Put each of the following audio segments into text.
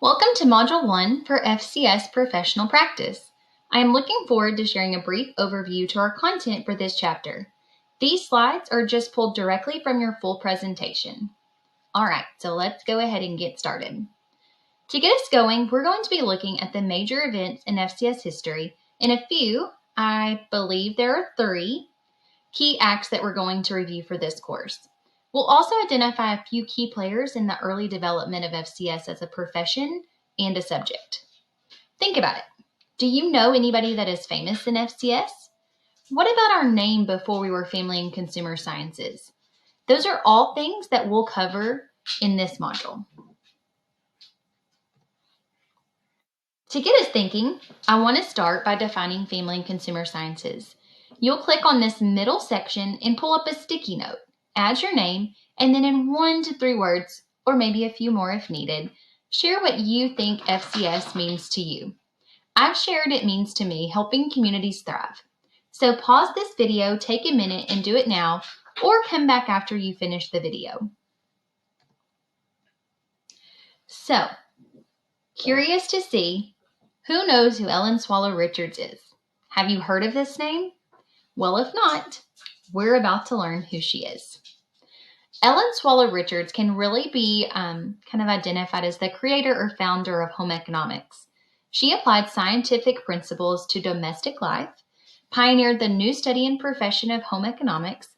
Welcome to Module 1 for FCS Professional Practice. I am looking forward to sharing a brief overview to our content for this chapter. These slides are just pulled directly from your full presentation. Alright, so let's go ahead and get started. To get us going, we're going to be looking at the major events in FCS history and a few, I believe there are 3, key acts that we're going to review for this course. We'll also identify a few key players in the early development of FCS as a profession and a subject. Think about it. Do you know anybody that is famous in FCS? What about our name before we were Family and Consumer Sciences? Those are all things that we'll cover in this module. To get us thinking, I want to start by defining Family and Consumer Sciences. You'll click on this middle section and pull up a sticky note. Add your name, and then in 1 to 3 words, or maybe a few more if needed, share what you think FCS means to you. I've shared it means to me helping communities thrive. So pause this video, take a minute, and do it now, or come back after you finish the video. So, curious to see, who knows who Ellen Swallow Richards is? Have you heard of this name? Well, if not, we're about to learn who she is. Ellen Swallow Richards can really be kind of identified as the creator or founder of home economics. She applied scientific principles to domestic life, pioneered the new study and profession of home economics,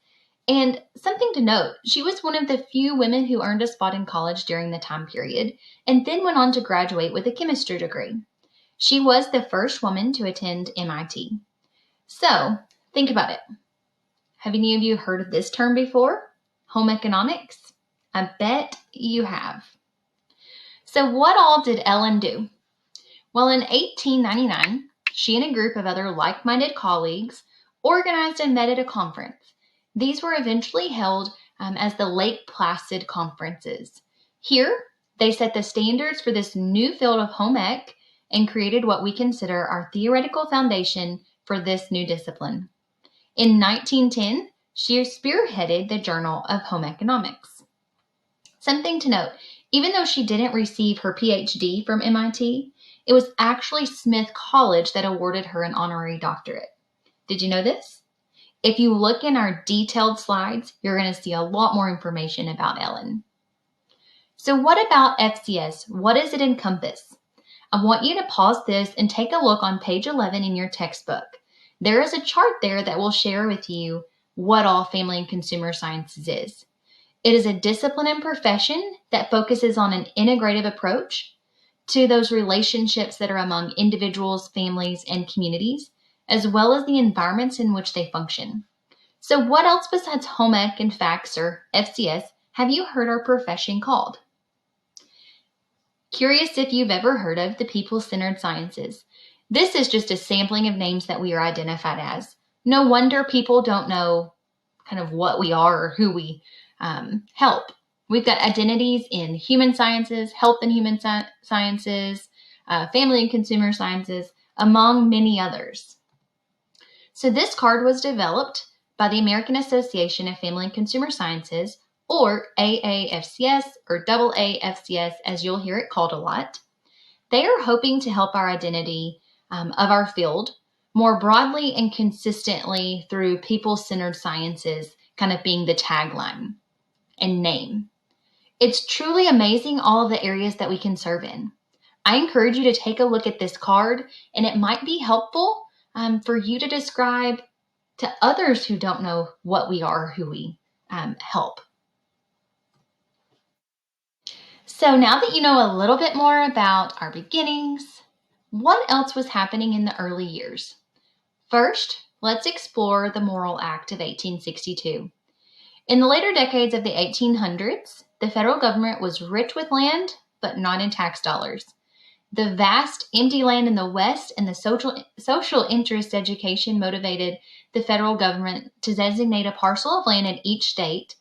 and something to note, she was one of the few women who earned a spot in college during the time period, and then went on to graduate with a chemistry degree. She was the first woman to attend MIT. So, think about it. Have any of you heard of this term before? Home economics? I bet you have. So what all did Ellen do? Well, in 1899, she and a group of other like-minded colleagues organized and met at a conference. These were eventually held as the Lake Placid Conferences. Here, they set the standards for this new field of home ec and created what we consider our theoretical foundation for this new discipline. In 1910, she spearheaded the Journal of Home Economics. Something to note, even though she didn't receive her PhD from MIT, it was actually Smith College that awarded her an honorary doctorate. Did you know this? If you look in our detailed slides, you're going to see a lot more information about Ellen. So what about FCS? What does it encompass? I want you to pause this and take a look on page 11 in your textbook. There is a chart there that will share with you what all Family and Consumer Sciences is. It is a discipline and profession that focuses on an integrative approach to those relationships that are among individuals, families, and communities, as well as the environments in which they function. So what else besides home ec and FACS or FCS have you heard our profession called? Curious if you've ever heard of the people-centered sciences. This is just a sampling of names that we are identified as. No wonder people don't know kind of what we are or who we help. We've got identities in human sciences, health and human sciences, family and consumer sciences, among many others. So this card was developed by the American Association of Family and Consumer Sciences, or AAFCS or AAFCS, as you'll hear it called a lot. They are hoping to help our identity of our field more broadly and consistently through people-centered sciences kind of being the tagline and name. It's truly amazing all of the areas that we can serve in. I encourage you to take a look at this card, and it might be helpful for you to describe to others who don't know what we are, who we help. So now that you know a little bit more about our beginnings, what else was happening in the early years? First, let's explore the Morrill Act of 1862. In the later decades of the 1800s, the federal government was rich with land, but not in tax dollars. The vast empty land in the West and the social interest education motivated the federal government to designate a parcel of land in each state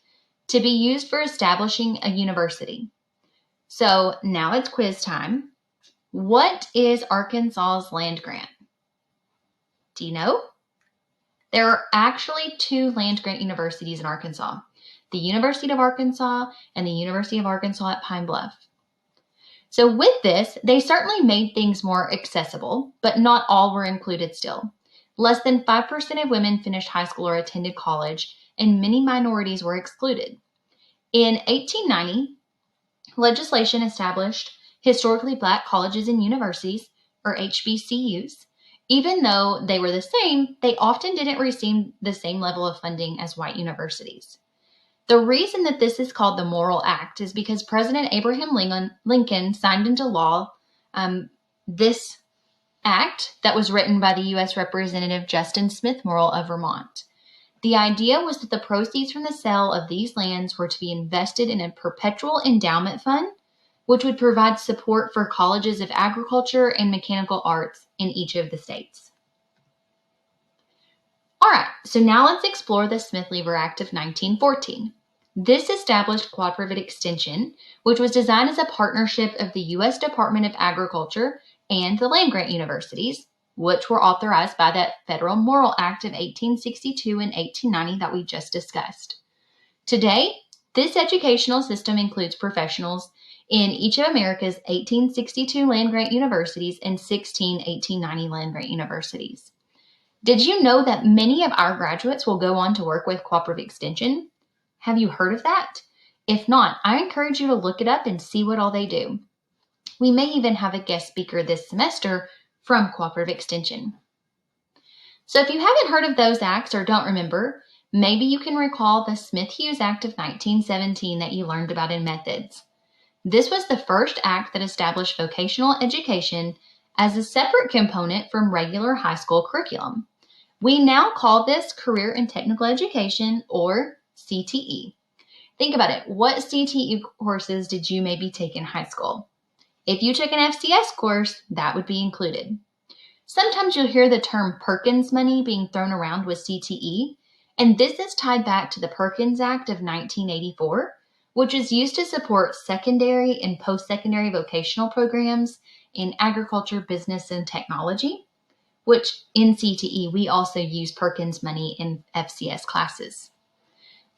to be used for establishing a university. So now it's quiz time. What is Arkansas's land grant? Do you know? There are actually 2 land grant universities in Arkansas, the University of Arkansas and the University of Arkansas at Pine Bluff. So with this, they certainly made things more accessible, but not all were included still. Less than 5% of women finished high school or attended college, and many minorities were excluded. In 1890, legislation established historically black colleges and universities, or HBCUs. Even though they were the same, they often didn't receive the same level of funding as white universities. The reason that this is called the Morrill Act is because President Abraham Lincoln signed into law this act that was written by the U.S. Representative Justin Smith Morrill of Vermont. The idea was that the proceeds from the sale of these lands were to be invested in a perpetual endowment fund, which would provide support for colleges of agriculture and mechanical arts in each of the states. All right, so now let's explore the Smith-Lever Act of 1914. This established Quad Privet Extension, which was designed as a partnership of the U.S. Department of Agriculture and the land-grant universities, which were authorized by that Federal Morrill Act of 1862 and 1890 that we just discussed. Today, this educational system includes professionals in each of America's 1862 land-grant universities and 16 1890 land-grant universities. Did you know that many of our graduates will go on to work with Cooperative Extension? Have you heard of that? If not, I encourage you to look it up and see what all they do. We may even have a guest speaker this semester from Cooperative Extension. So if you haven't heard of those acts or don't remember, maybe you can recall the Smith-Hughes Act of 1917 that you learned about in methods. This was the first act that established vocational education as a separate component from regular high school curriculum. We now call this Career and Technical Education, or CTE. Think about it. What CTE courses did you maybe take in high school? If you took an FCS course, that would be included. Sometimes you'll hear the term Perkins money being thrown around with CTE, and this is tied back to the Perkins Act of 1984, which is used to support secondary and post-secondary vocational programs in agriculture, business, and technology, which in CTE, we also use Perkins money in FCS classes.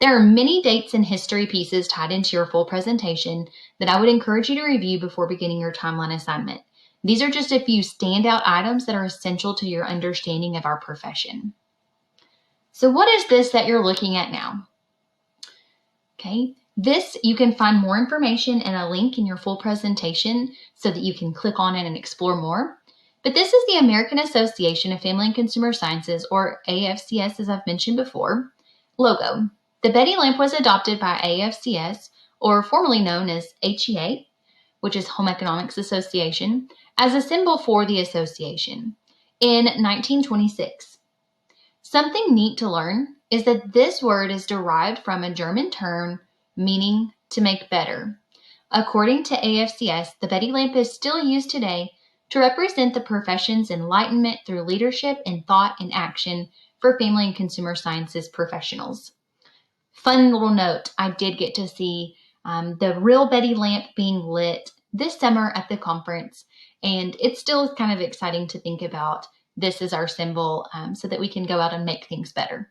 There are many dates and history pieces tied into your full presentation that I would encourage you to review before beginning your timeline assignment. These are just a few standout items that are essential to your understanding of our profession. So what is this that you're looking at now? Okay, this, you can find more information and a link in your full presentation so that you can click on it and explore more. But this is the American Association of Family and Consumer Sciences, or AFCS, as I've mentioned before, logo. The Betty lamp was adopted by AFCS, or formerly known as HEA, which is Home Economics Association, as a symbol for the association in 1926. Something neat to learn is that this word is derived from a German term meaning to make better. According to AFCS, the Betty lamp is still used today to represent the profession's enlightenment through leadership and thought and action for family and consumer sciences professionals. Fun little note, I did get to see the real Betty lamp being lit this summer at the conference, and it's still kind of exciting to think about this as our symbol so that we can go out and make things better.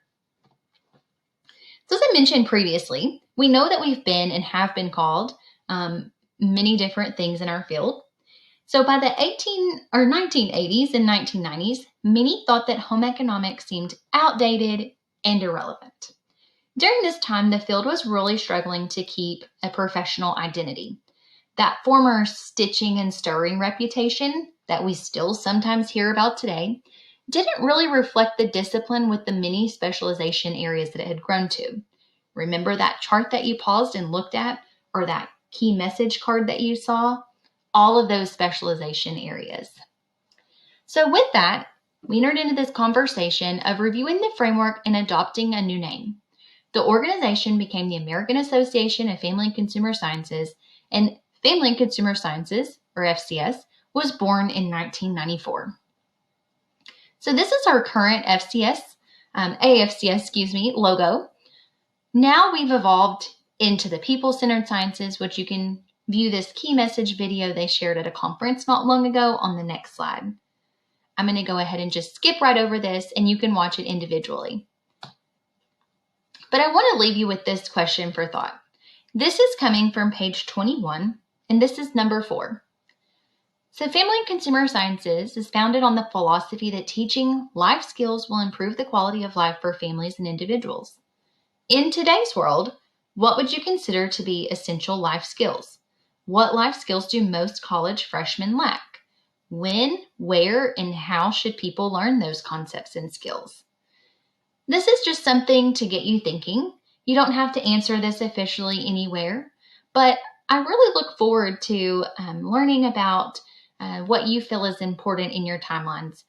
So as I mentioned previously, we know that we've been and have been called many different things in our field. So by the 1980s and 1990s, many thought that home economics seemed outdated and irrelevant. During this time, the field was really struggling to keep a professional identity. That former stitching and stirring reputation that we still sometimes hear about today didn't really reflect the discipline with the many specialization areas that it had grown to. Remember that chart that you paused and looked at, or that key message card that you saw? All of those specialization areas. So with that, we entered into this conversation of reviewing the framework and adopting a new name. The organization became the American Association of Family and Consumer Sciences, and Family and Consumer Sciences, or FCS, was born in 1994. So this is our current AFCS, logo. Now we've evolved into the People-Centered Sciences, which you can view this key message video they shared at a conference not long ago on the next slide. I'm going to go ahead and just skip right over this, and you can watch it individually. But I want to leave you with this question for thought. This is coming from page 21, and this is number 4. So, Family and Consumer Sciences is founded on the philosophy that teaching life skills will improve the quality of life for families and individuals. In today's world, what would you consider to be essential life skills? What life skills do most college freshmen lack? When, where, and how should people learn those concepts and skills? This is just something to get you thinking. You don't have to answer this officially anywhere, but I really look forward to learning about what you feel is important in your timelines.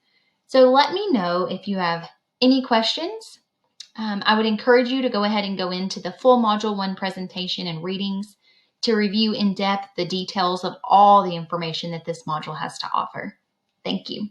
So let me know if you have any questions. I would encourage you to go ahead and go into the full Module 1 presentation and readings to review in depth the details of all the information that this module has to offer. Thank you.